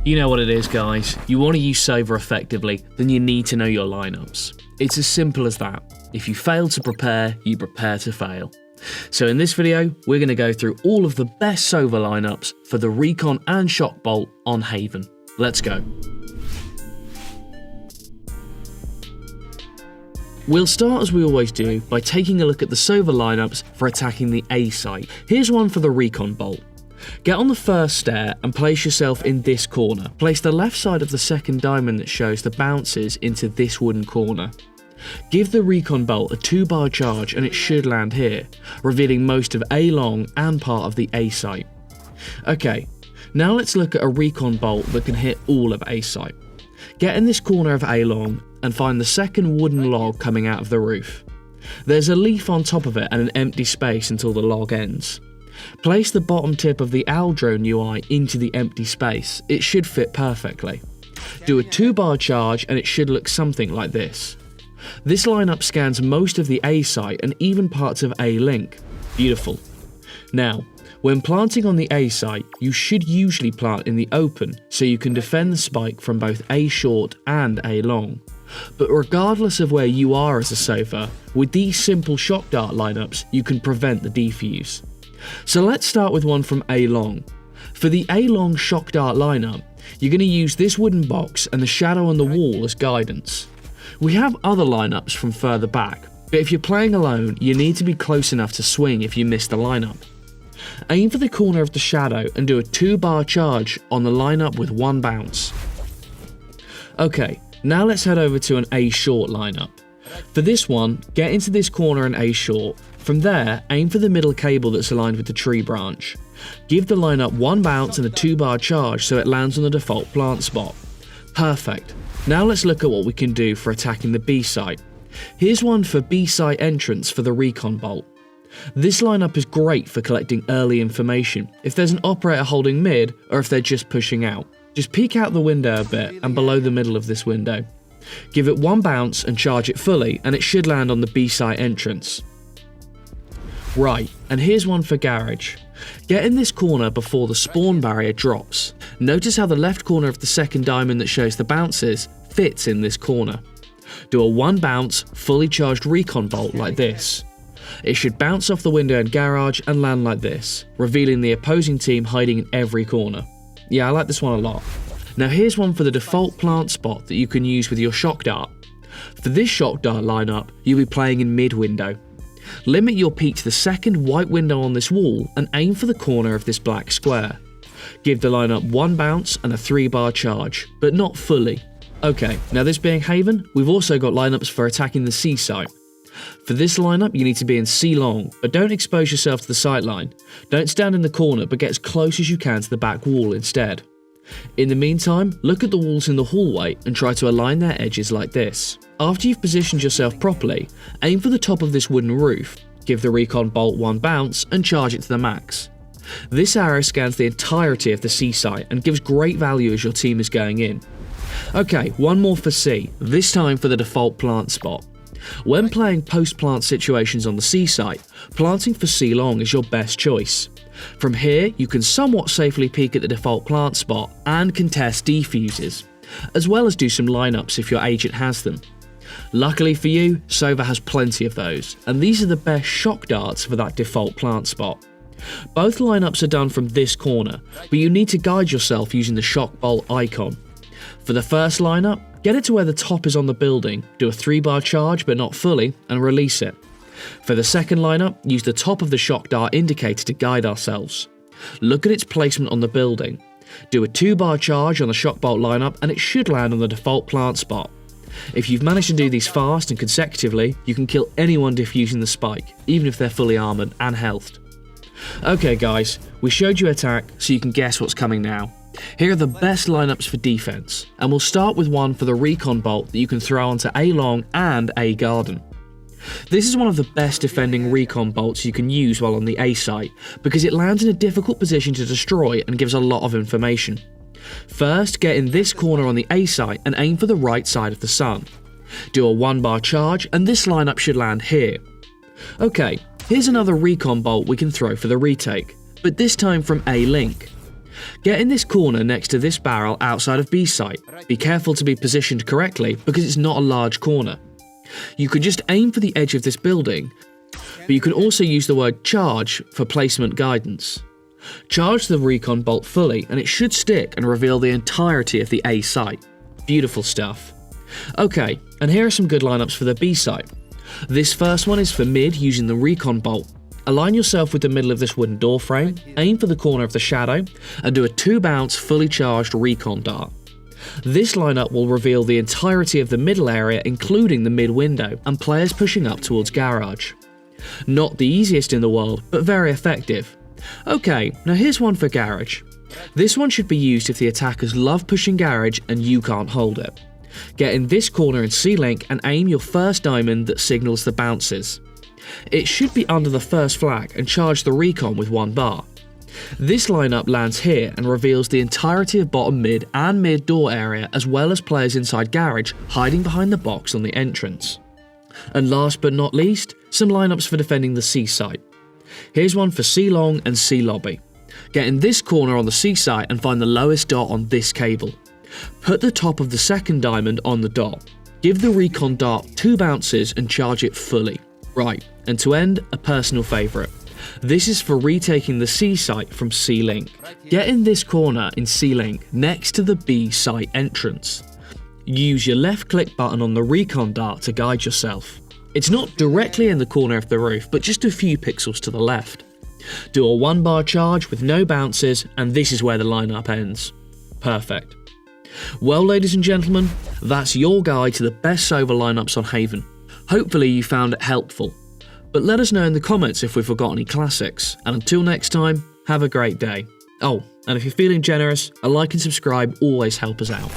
You know what it is, guys. You want to use Sova effectively, then you need to know your lineups. It's as simple as that. If you fail to prepare, you prepare to fail. So in this video, we're going to go through all of the best Sova lineups for the Recon and Shock Bolt on Haven. Let's go. We'll start as we always do by taking a look at the Sova lineups for attacking the A site. Here's one for the Recon Bolt. Get on the first stair and place yourself in this corner. Place the left side of the second diamond that shows the bounces into this wooden corner. Give the Recon Bolt a 2-bar charge and it should land here, revealing most of A long and part of the A site. Okay, now let's look at a Recon Bolt that can hit all of A site. Get in this corner of A long and find the second wooden log coming out of the roof. There's a leaf on top of it and an empty space until the log ends. Place the bottom tip of the owl drone UI into the empty space. It should fit perfectly. Do a 2-bar charge and it should look something like this. This lineup scans most of the A site and even parts of A link. Beautiful. Now, when planting on the A site, you should usually plant in the open so you can defend the spike from both A short and A long. But regardless of where you are as a Sova, with these simple shock dart lineups, you can prevent the defuse. So let's start with one from A long. For the A long shock dart lineup, you're going to use this wooden box and the shadow on the wall as guidance. We have other lineups from further back, but if you're playing alone, you need to be close enough to swing if you miss the lineup. Aim for the corner of the shadow and do a 2-bar charge on the lineup with 1 bounce. Okay, now let's head over to an A short lineup. For this one, get into this corner and A short. From there, aim for the middle cable that's aligned with the tree branch. Give the lineup 1 bounce and a 2-bar charge so it lands on the default plant spot. Perfect. Now let's look at what we can do for attacking the B site. Here's one for B site entrance for the Recon Bolt. This lineup is great for collecting early information if there's an operator holding mid or if they're just pushing out. Just peek out the window a bit and below the middle of this window. Give it 1 bounce and charge it fully and it should land on the B site entrance. Right, and here's one for garage. Get in this corner before the spawn barrier drops. Notice how the left corner of the second diamond that shows the bounces fits in this corner. Do a 1 bounce, fully charged Recon Bolt like this. It should bounce off the window in garage and land like this, revealing the opposing team hiding in every corner. Yeah, I like this one a lot. Now here's one for the default plant spot that you can use with your shock dart. For this shock dart lineup, you'll be playing in mid window. Limit your peek to the second white window on this wall and aim for the corner of this black square. Give the lineup 1 bounce and a 3-bar charge, but not fully. Okay, now this being Haven, we've also got lineups for attacking the C site. For this lineup, you need to be in C long, but don't expose yourself to the sightline. Don't stand in the corner, but get as close as you can to the back wall instead. In the meantime, look at the walls in the hallway and try to align their edges like this. After you've positioned yourself properly, aim for the top of this wooden roof, give the Recon Bolt 1 bounce and charge it to the max. This arrow scans the entirety of the C site and gives great value as your team is going in. Okay, one more for C, this time for the default plant spot. When playing post-plant situations on the C site, planting for C long is your best choice. From here, you can somewhat safely peek at the default plant spot and contest defuses, as well as do some lineups if your agent has them. Luckily for you, Sova has plenty of those, and these are the best shock darts for that default plant spot. Both lineups are done from this corner, but you need to guide yourself using the shock bolt icon. For the first lineup, get it to where the top is on the building, do a 3-bar charge but not fully, and release it. For the second lineup, use the top of the shock dart indicator to guide ourselves. Look at its placement on the building. Do a 2-bar charge on the shock bolt lineup and it should land on the default plant spot. If you've managed to do these fast and consecutively, you can kill anyone defusing the spike, even if they're fully armoured and healthed. Okay guys, we showed you attack, so you can guess what's coming now. Here are the best lineups for defense, and we'll start with one for the Recon Bolt that you can throw onto A long and A garden. This is one of the best defending Recon Bolts you can use while on the A site, because it lands in a difficult position to destroy and gives a lot of information. First, get in this corner on the A site and aim for the right side of the sun. Do a 1-bar charge and this lineup should land here. Okay, here's another Recon Bolt we can throw for the retake, but this time from A link. Get in this corner next to this barrel outside of B site. Be careful to be positioned correctly because it's not a large corner. You could just aim for the edge of this building, but you can also use the word charge for placement guidance. Charge the recon bolt fully and it should stick and reveal the entirety of the A site. Beautiful stuff. Okay, and here are some good lineups for the B site. This first one is for mid using the recon bolt. Align yourself with the middle of this wooden door frame, aim for the corner of the shadow, and do a 2-bounce fully charged recon dart. This lineup will reveal the entirety of the middle area including the mid window and players pushing up towards garage. Not the easiest in the world, but very effective. Okay, now here's one for garage. This one should be used if the attackers love pushing garage and you can't hold it. Get in this corner in C-Link and aim your first diamond that signals the bounces. It should be under the first flag and charge the recon with 1 bar. This lineup lands here and reveals the entirety of bottom mid and mid door area as well as players inside garage hiding behind the box on the entrance. And last but not least, some lineups for defending the C site. Here's one for C long and C lobby. Get in this corner on the C site and find the lowest dot on this cable. Put the top of the second diamond on the dot. Give the recon dart 2 bounces and charge it fully. Right, and to end, a personal favourite. This is for retaking the C site from C-Link. Get in this corner in C-Link next to the B site entrance. Use your left click button on the recon dart to guide yourself. It's not directly in the corner of the roof, but just a few pixels to the left. Do a 1 bar charge with no bounces, and this is where the lineup ends. Perfect. Well, ladies and gentlemen, that's your guide to the best Sova lineups on Haven. Hopefully you found it helpful, but let us know in the comments if we forgot any classics, and until next time, have a great day. Oh, and if you're feeling generous, a like and subscribe always help us out.